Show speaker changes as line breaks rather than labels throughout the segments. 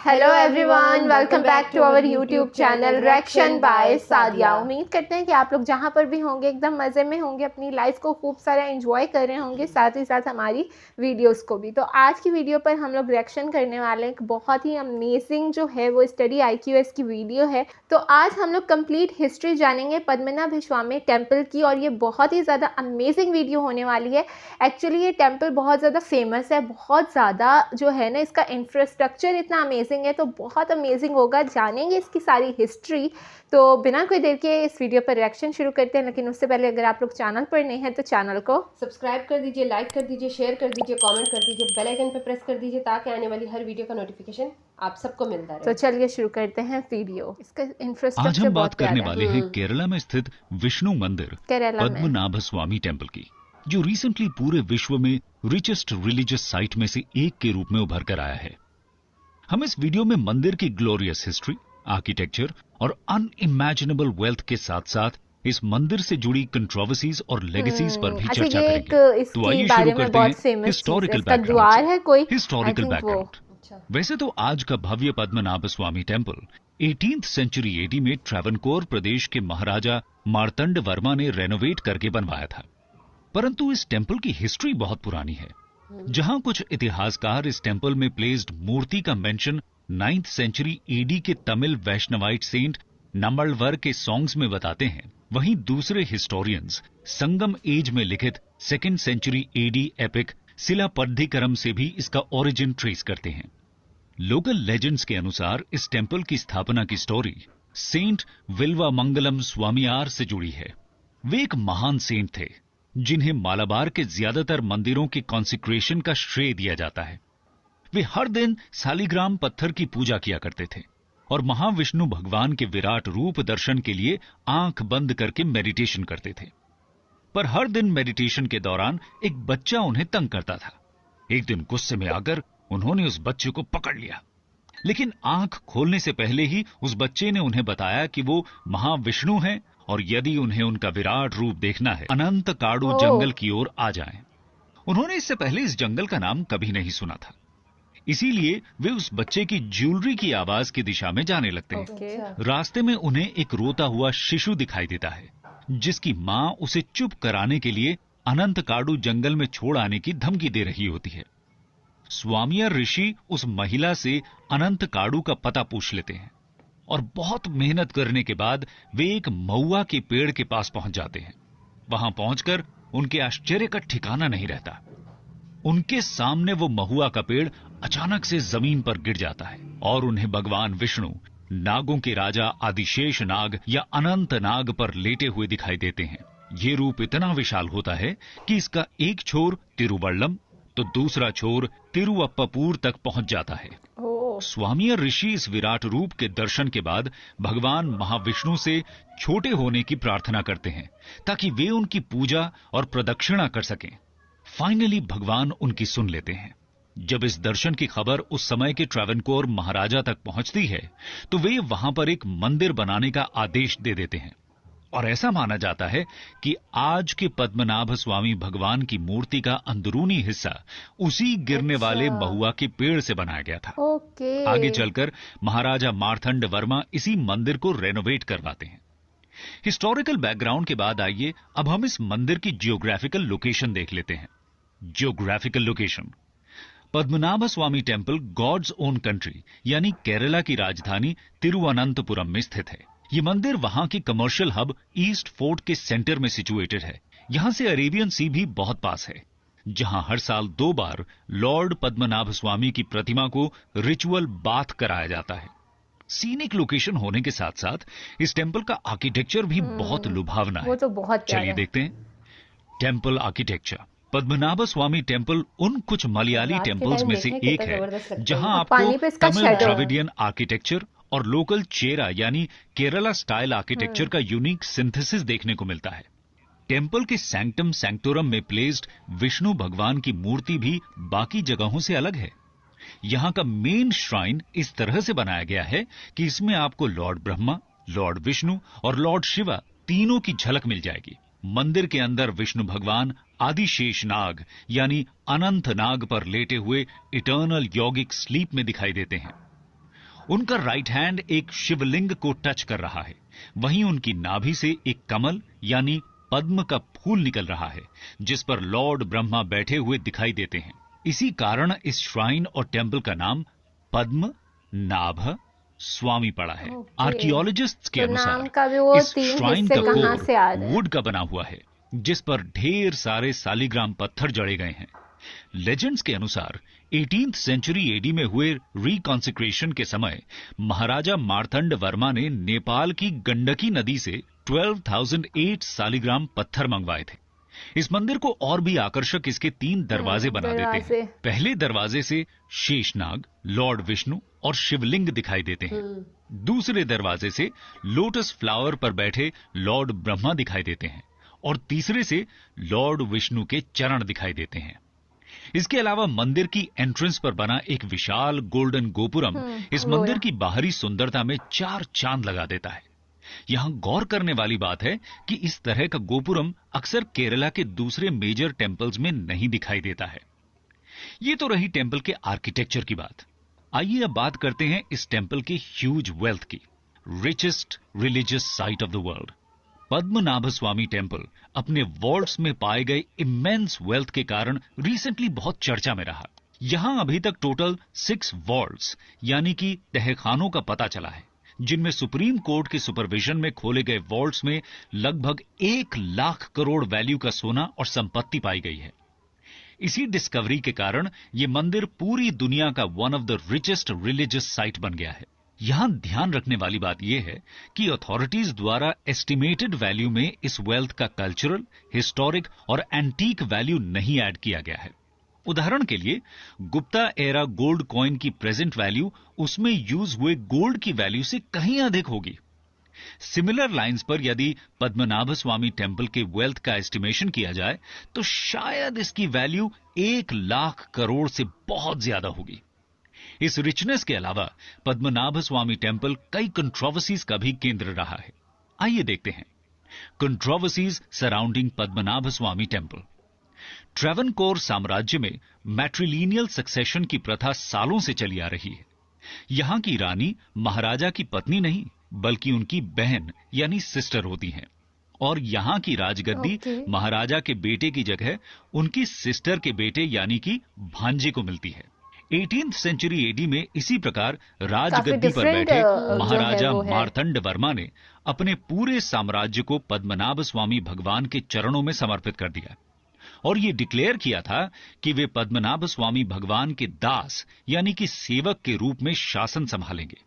Hello everyone, welcome back to our YouTube channel reaction by Sadia. उम्मीद करते हैं कि आप लोग जहां पर भी होंगे एकदम मज़े में होंगे, अपनी लाइफ को खूब सारा एंजॉय कर रहे होंगे, साथ ही साथ हमारी वीडियोस को भी। तो आज की वीडियो पर हम लोग रिएक्शन करने वाले हैं। एक बहुत ही अमेजिंग जो है वो स्टडी IQS की वीडियो है। तो आज हम लोग कंप्लीट हिस्ट्री जानेंगे पद्मनाभ स्वामी टेम्पल की, और ये बहुत ही ज़्यादा अमेजिंग वीडियो होने वाली है। एक्चुअली ये टेम्पल बहुत ज़्यादा फेमस है, बहुत ज़्यादा जो है ना इसका इंफ्रास्ट्रक्चर इतना अमेजिंग है, तो बहुत अमेजिंग होगा। जानेंगे इसकी सारी हिस्ट्री। तो बिना कोई देर के इस वीडियो पर रिएक्शन शुरू करते हैं, लेकिन उससे पहले अगर आप लोग चैनल पर नए हैं तो चैनल को
सब्सक्राइब कर दीजिए, लाइक कर दीजिए, शेयर कर दीजिए, कमेंट कर दीजिए, बेल आइकन पर प्रेस कर दीजिए ताकि आने वाली हर वीडियो का नोटिफिकेशन आप सबको मिलता रहे।
तो चलिए शुरू करते हैं वीडियो। इसका इंफ्रास्ट्रक्चर
आज हम बात
बहुत
करने
प्यारा
वाले हैं केरला में स्थित विष्णु मंदिर
केरला में।
पद्मनाभ स्वामी टेम्पल की, जो रिसेंटली पूरे विश्व में रिचेस्ट रिलीजियस साइट में से एक के रूप में उभर कर आया है। हम इस वीडियो में मंदिर की ग्लोरियस हिस्ट्री, आर्किटेक्चर और अनइमेजिनेबल वेल्थ के साथ साथ इस मंदिर से जुड़ी कंट्रोवर्सीज और लेगेसीज पर भी चर्चा करेंगे। तो आइए शुरू करते हैं हिस्टोरिकल बैकग्राउंड। Historical background. वैसे तो आज का भव्य Padmanabha Swamy temple 18th century AD में ट्रावनकोर प्रदेश के महाराजा मार्तंड वर्मा ने रेनोवेट करके बनवाया था, परंतु इस टेम्पल की हिस्ट्री बहुत पुरानी है। जहां कुछ इतिहासकार इस टेम्पल में प्लेस्ड मूर्ति का मेंशन 9th सेंचुरी AD के तमिल वैष्णवाइट सेंट नम्बलवर के सॉन्ग्स में बताते हैं, वहीं दूसरे हिस्टोरियंस संगम एज में लिखित 2nd सेंचुरी AD एपिक सिलापद्धिकरम से भी इसका ओरिजिन ट्रेस करते हैं। लोकल लेजेंड्स के अनुसार इस टेम्पल की स्थापना की स्टोरी सेंट विल्वामंगलम स्वामियार से जुड़ी है। वे एक महान सेंट थे जिन्हें मालाबार के ज्यादातर मंदिरों के कॉन्सिक्रेशन का श्रेय दिया जाता है। वे हर दिन सालिग्राम पत्थर की पूजा किया करते थे और महाविष्णु भगवान के विराट रूप दर्शन के लिए आंख बंद करके मेडिटेशन करते थे। पर हर दिन मेडिटेशन के दौरान एक बच्चा उन्हें तंग करता था। एक दिन गुस्से में आकर उन्होंने उस बच्चे को पकड़ लिया, लेकिन आंख खोलने से पहले ही उस बच्चे ने उन्हें बताया कि वो महाविष्णु हैं और यदि उन्हें उनका विराट रूप देखना है अनंत काड़ू जंगल की ओर आ जाएं। उन्होंने इससे पहले इस जंगल का नाम कभी नहीं सुना था, इसीलिए वे उस बच्चे की ज्वेलरी की आवाज की दिशा में जाने लगते हैं। रास्ते में उन्हें एक रोता हुआ शिशु दिखाई देता है, जिसकी मां उसे चुप कराने के लिए अनंत काड़ू जंगल में छोड़ आने की धमकी दे रही होती है। स्वामियार ऋषि उस महिला से अनंत काड़ू का पता पूछ लेते हैं और बहुत मेहनत करने के बाद वे एक महुआ के पेड़ के पास पहुंच जाते हैं। वहां पहुंचकर उनके आश्चर्य का ठिकाना नहीं रहता। उनके सामने वो महुआ का पेड़ अचानक से जमीन पर गिर जाता है और उन्हें भगवान विष्णु नागों के राजा आदिशेष नाग या अनंत नाग पर लेटे हुए दिखाई देते हैं। ये रूप इतना विशाल होता है कि इसका एक छोर तिरुवल्लम तो दूसरा छोर तिरुअप्पापुर तक पहुंच जाता है। स्वामियार ऋषि इस विराट रूप के दर्शन के बाद भगवान महाविष्णु से छोटे होने की प्रार्थना करते हैं ताकि वे उनकी पूजा और प्रदक्षिणा कर सकें। फाइनली भगवान उनकी सुन लेते हैं। जब इस दर्शन की खबर उस समय के ट्रावनकोर महाराजा तक पहुंचती है तो वे वहां पर एक मंदिर बनाने का आदेश दे देते हैं और ऐसा माना जाता है कि आज के पद्मनाभ स्वामी भगवान की मूर्ति का अंदरूनी हिस्सा उसी गिरने वाले महुआ के पेड़ से बनाया गया था। आगे चलकर महाराजा मार्तंड वर्मा इसी मंदिर को रेनोवेट करवाते हैं। हिस्टोरिकल बैकग्राउंड के बाद आइए अब हम इस मंदिर की जियोग्राफिकल लोकेशन देख लेते हैं। Geographical location. Padmanabha Swamy temple God's own country यानी केरला की राजधानी तिरुवनंतपुरम में स्थित है। ये मंदिर वहां की कमर्शियल हब ईस्ट फोर्ट के सेंटर में सिचुएटेड है। यहां से अरेबियन सी भी बहुत पास है, जहां हर साल 2 बार लॉर्ड पद्मनाभ स्वामी की प्रतिमा को रिचुअल बाथ कराया जाता है। सीनिक लोकेशन होने के साथ साथ इस टेम्पल का आर्किटेक्चर भी बहुत लुभावना है।
वो तो बहुत
चलिए देखते हैं temple architecture. Padmanabha Swamy temple उन कुछ मलयाली टेम्पल्स में से एक है जहां आपको तमिल द्रविडियन आर्किटेक्चर और लोकल चेरा यानी केरला स्टाइल आर्किटेक्चर का यूनिक सिंथेसिस देखने को मिलता है। टेम्पल के सैंक्टम सैंक्टोरम में प्लेस्ड विष्णु भगवान की मूर्ति भी बाकी जगहों से अलग है। यहां का मेन श्राइन इस तरह से बनाया गया है कि इसमें आपको लॉर्ड ब्रह्मा, लॉर्ड विष्णु और लॉर्ड शिवा तीनों की झलक मिल जाएगी। मंदिर के अंदर विष्णु भगवान आदिशेष नाग यानी अनंत नाग पर लेटे हुए इटर्नल यौगिक स्लीप में दिखाई देते हैं। उनका राइट हैंड एक शिवलिंग को टच कर रहा है, वहीं उनकी नाभि से एक कमल यानी पद्म का फूल निकल रहा है, जिस पर लॉर्ड ब्रह्मा बैठे हुए दिखाई देते हैं। इसी कारण इस श्राइन और टेम्पल का नाम पद्म नाभ स्वामी पड़ा है। आर्कियोलॉजिस्ट्स के
तो नाम
अनुसार
का भी वो
इस
3
श्राइन
हिस्से
का
कहाँ से आ रहे
कोर
हैं?
वुड का बना हुआ है, जिस पर ढेर सारे सालिग्राम पत्थर जड़े गए हैं। लेजेंड्स के अनुसार 18th सेंचुरी एडी में हुए रिकॉन्सिक्रेशन के समय महाराजा मार्तंड वर्मा ने नेपाल की गंडकी नदी से 12,008 सालिग्राम पत्थर मंगवाए थे। इस मंदिर को और भी आकर्षक इसके 3 दरवाजे बना देते हैं। पहले दरवाजे से शेषनाग, लॉर्ड विष्णु और शिवलिंग दिखाई देते हैं। दूसरे दरवाजे से लोटस फ्लावर पर बैठे लॉर्ड ब्रह्मा दिखाई देते हैं और तीसरे से लॉर्ड विष्णु के चरण दिखाई देते हैं। इसके अलावा मंदिर की एंट्रेंस पर बना एक विशाल गोल्डन गोपुरम इस मंदिर की बाहरी सुंदरता में 4 चांद लगा देता है। यहां गौर करने वाली बात है कि इस तरह का गोपुरम अक्सर केरला के दूसरे मेजर टेम्पल्स में नहीं दिखाई देता है। ये तो रही टेम्पल के आर्किटेक्चर की बात। आइए अब बात करते हैं इस टेम्पल की ह्यूज वेल्थ की। Richest religious site of the world, Padmanabha Swamy temple अपने वॉल्ट्स में पाए गए इमेंस वेल्थ के कारण रिसेंटली बहुत चर्चा में रहा। यहां अभी तक टोटल 6 वॉल्ट्स यानी कि तहखानों का पता चला है, जिनमें सुप्रीम कोर्ट के सुपरविजन में खोले गए वॉल्ट्स में लगभग 1 लाख करोड़ वैल्यू का सोना और संपत्ति पाई गई है। इसी डिस्कवरी के कारण यह मंदिर पूरी दुनिया का one of the richest religious site बन गया है। यहां ध्यान रखने वाली बात यह है कि अथॉरिटीज द्वारा एस्टिमेटेड वैल्यू में इस वेल्थ का कल्चरल, हिस्टोरिक और एंटीक वैल्यू नहीं ऐड किया गया है। उदाहरण के लिए गुप्ता एरा गोल्ड कॉइन की प्रेजेंट वैल्यू उसमें यूज हुए गोल्ड की वैल्यू से कहीं अधिक होगी। सिमिलर लाइंस पर यदि पद्मनाभ स्वामी टेम्पल के वेल्थ का एस्टिमेशन किया जाए तो शायद इसकी वैल्यू 1 लाख करोड़ से बहुत ज्यादा होगी। इस रिचनेस के अलावा पद्मनाभ स्वामी टेम्पल कई कंट्रोवर्सीज का भी केंद्र रहा है। आइए देखते हैं controversies surrounding Padmanabha Swamy temple. Travancore साम्राज्य में मैट्रिलिनियल सक्सेशन की प्रथा सालों से चली आ रही है। यहां की रानी महाराजा की पत्नी नहीं बल्कि उनकी बहन यानी सिस्टर होती हैं और यहां की राजगद्दी महाराजा के बेटे की जगह उनकी सिस्टर के बेटे यानी कि भांजे को मिलती है। 18th सेंचुरी एडी में इसी प्रकार राजगद्दी पर बैठे महाराजा मार्तंड वर्मा ने अपने पूरे साम्राज्य को पद्मनाभ स्वामी भगवान के चरणों में समर्पित कर दिया और ये डिक्लेयर किया था कि वे पद्मनाभ स्वामी भगवान के दास यानी कि सेवक के रूप में शासन संभालेंगे।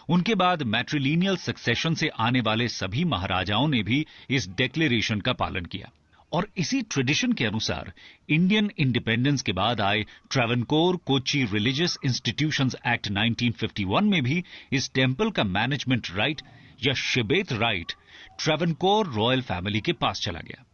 उनके बाद मैट्रिलिनियल सक्सेशन से आने वाले सभी महाराजाओं ने भी इस डिक्लेरेशन का पालन किया और इसी ट्रेडिशन के अनुसार इंडियन इंडिपेंडेंस के बाद आए Travancore Kochi religious institutions act 1951 में भी इस टेम्पल का मैनेजमेंट राइट या शिबेत राइट ट्रेवनकोर रॉयल फैमिली के पास चला गया।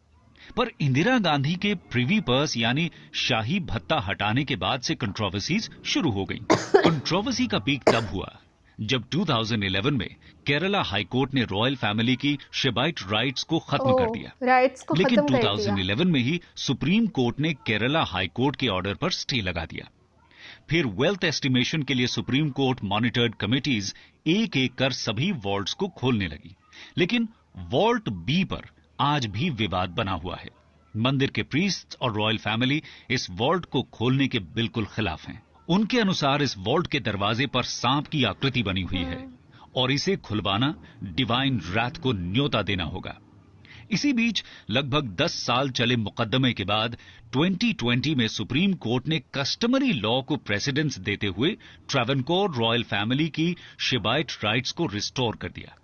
पर इंदिरा गांधी के प्रिवी पर्स यानी शाही भत्ता हटाने के बाद से कंट्रोवर्सीज शुरू हो गई। कंट्रोवर्सी का पीक तब हुआ जब 2011 में केरला हाईकोर्ट ने रॉयल फैमिली की शिबाइट राइट्स को खत्म कर दिया। लेकिन 2011 में ही सुप्रीम कोर्ट ने केरला हाईकोर्ट के ऑर्डर पर स्टे लगा दिया। फिर वेल्थ एस्टिमेशन के लिए सुप्रीम कोर्ट मॉनिटर्ड कमिटीज एक एक कर सभी वॉल्ट्स को खोलने लगी, लेकिन वॉल्ट बी पर आज भी विवाद बना हुआ है। मंदिर के प्रीस्ट और रॉयल फैमिली इस वॉल्ट को खोलने के बिल्कुल खिलाफ हैं। उनके अनुसार इस वॉल्ट के दरवाजे पर सांप की आकृति बनी हुई है और इसे खुलवाना डिवाइन रैथ को न्योता देना होगा। इसी बीच लगभग 10 साल चले मुकदमे के बाद 2020 में सुप्रीम कोर्ट ने कस्टमरी लॉ को प्रेसिडेंस देते हुए ट्रेवनकोर रॉयल फैमिली की शिबाइट राइट्स को रिस्टोर कर दिया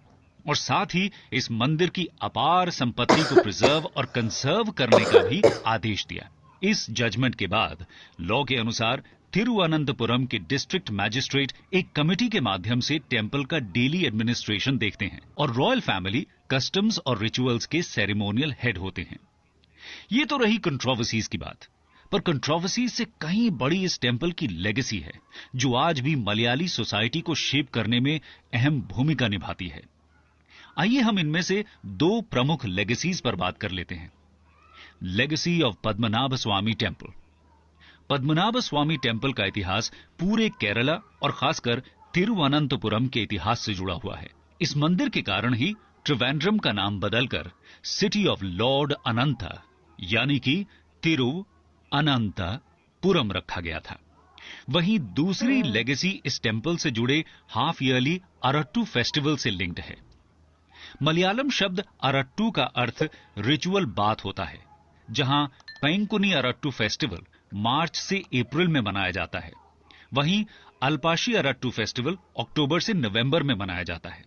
और साथ ही इस मंदिर की अपार संपत्ति को प्रिजर्व और कंसर्व करने का भी आदेश दिया। इस जजमेंट के बाद लॉ के अनुसार तिरुवनंतपुरम के डिस्ट्रिक्ट मैजिस्ट्रेट एक कमेटी के माध्यम से टेम्पल का डेली एडमिनिस्ट्रेशन देखते हैं और रॉयल फैमिली कस्टम्स और रिचुअल्स के सेरेमोनियल हेड होते हैं। ये तो रही कंट्रोवर्सीज की बात, पर कंट्रोवर्सीज से कहीं बड़ी इस टेम्पल की लेगेसी है जो आज भी मलयाली सोसाइटी को शेप करने में अहम भूमिका निभाती है। आइए हम इनमें से 2 प्रमुख लेगेसीज पर बात कर लेते हैं। Legacy of Padmanabha Swamy temple. Padmanabha Swamy temple का इतिहास पूरे केरला और खासकर तिरुवनंतपुरम के इतिहास से जुड़ा हुआ है। इस मंदिर के कारण ही त्रिवेंद्रम का नाम बदलकर सिटी ऑफ लॉर्ड अनंता यानी कि तिरुअनंतपुरम रखा गया था। वहीं दूसरी लेगेसी इस टेंपल से जुड़े हाफ ईयरली अरट्टू फेस्टिवल से लिंक्ड है। मलयालम शब्द अरट्टू का अर्थ रिचुअल बाथ होता है, जहां पैंकुनी अरट्टू फेस्टिवल मार्च से अप्रैल में मनाया जाता है। वहीं अल्पाशी अरट्टू फेस्टिवल अक्टूबर से नवंबर में मनाया जाता है।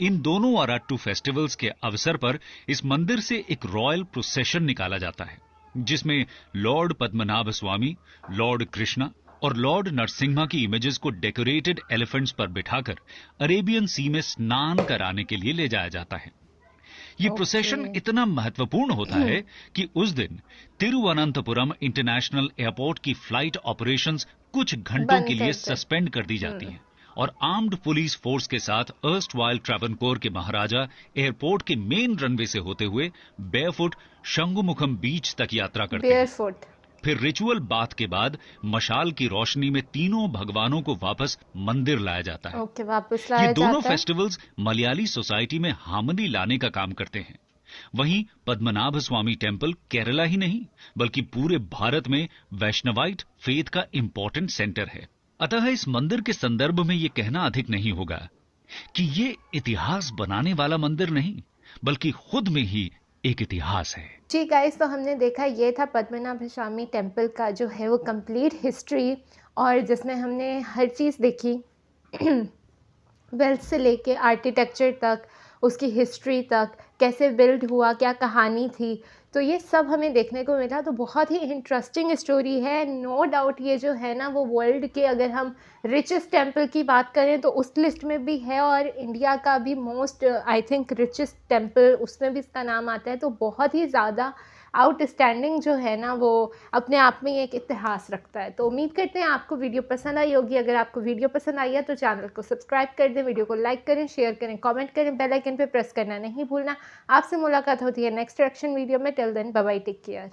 इन दोनों अरट्टू फेस्टिवल्स के अवसर पर इस मंदिर से एक रॉयल प्रोसेशन निकाला जाता है, जिसमें लॉर्ड पद्मनाभ स्वामी, लॉर्ड कृष्णा और लॉर्ड नरसिम्हा की इमेजेस को डेकोरेटेड एलिफेंट्स पर बिठाकर अरेबियन सी में स्नान कराने के लिए ले जाया जाता है। ये प्रोसेशन इतना महत्वपूर्ण होता है कि उस दिन तिरुवनंतपुरम इंटरनेशनल एयरपोर्ट की फ्लाइट ऑपरेशंस कुछ घंटों के लिए सस्पेंड कर दी जाती हैं और आर्म्ड पुलिस फोर्स के साथ अर्स्टवाइल ट्रावनकोर के महाराजा एयरपोर्ट के मेन रनवे से होते हुए बेयरफुट शंगुमुखम बीच तक यात्रा करते हैं। फिर रिचुअल बाथ के बाद मशाल की रोशनी में तीनों भगवानों को वापस मंदिर लाया जाता है।
वापस लाया
ये दोनों
जाता है।
फेस्टिवल्स मलयाली सोसाइटी में हार्मनी लाने का काम करते हैं। वहीं पद्मनाभ स्वामी टेंपल केरला ही नहीं बल्कि पूरे भारत में वैष्णवाइट फेथ का इंपॉर्टेंट सेंटर है। अतः इस मंदिर के संदर्भ में ये कहना अधिक नहीं होगा कि ये इतिहास बनाने वाला मंदिर नहीं बल्कि खुद में ही एक इतिहास है।
जी गाइस, तो हमने देखा ये था पद्मनाभ स्वामी टेम्पल का जो है वो कंप्लीट हिस्ट्री, और जिसमें हमने हर चीज़ देखी वेल्थ से लेके आर्किटेक्चर तक, उसकी हिस्ट्री तक, कैसे बिल्ड हुआ, क्या कहानी थी, तो ये सब हमें देखने को मिला। तो बहुत ही इंटरेस्टिंग स्टोरी है। नो डाउट ये जो है ना वो वर्ल्ड के, अगर हम रिचेस्ट टेम्पल की बात करें तो उस लिस्ट में भी है, और इंडिया का भी most I think richest temple उसमें भी इसका नाम आता है। तो बहुत ही ज़्यादा आउटस्टैंडिंग जो है ना वो अपने आप में एक इतिहास रखता है। तो उम्मीद करते हैं आपको वीडियो पसंद आई होगी। अगर आपको वीडियो पसंद आई है तो चैनल को सब्सक्राइब कर दें, वीडियो को लाइक करें, शेयर करें, कमेंट करें, बेल आइकन पे प्रेस करना नहीं भूलना। आपसे मुलाकात होती है नेक्स्ट रिएक्शन वीडियो में। Till then bye bye, take care.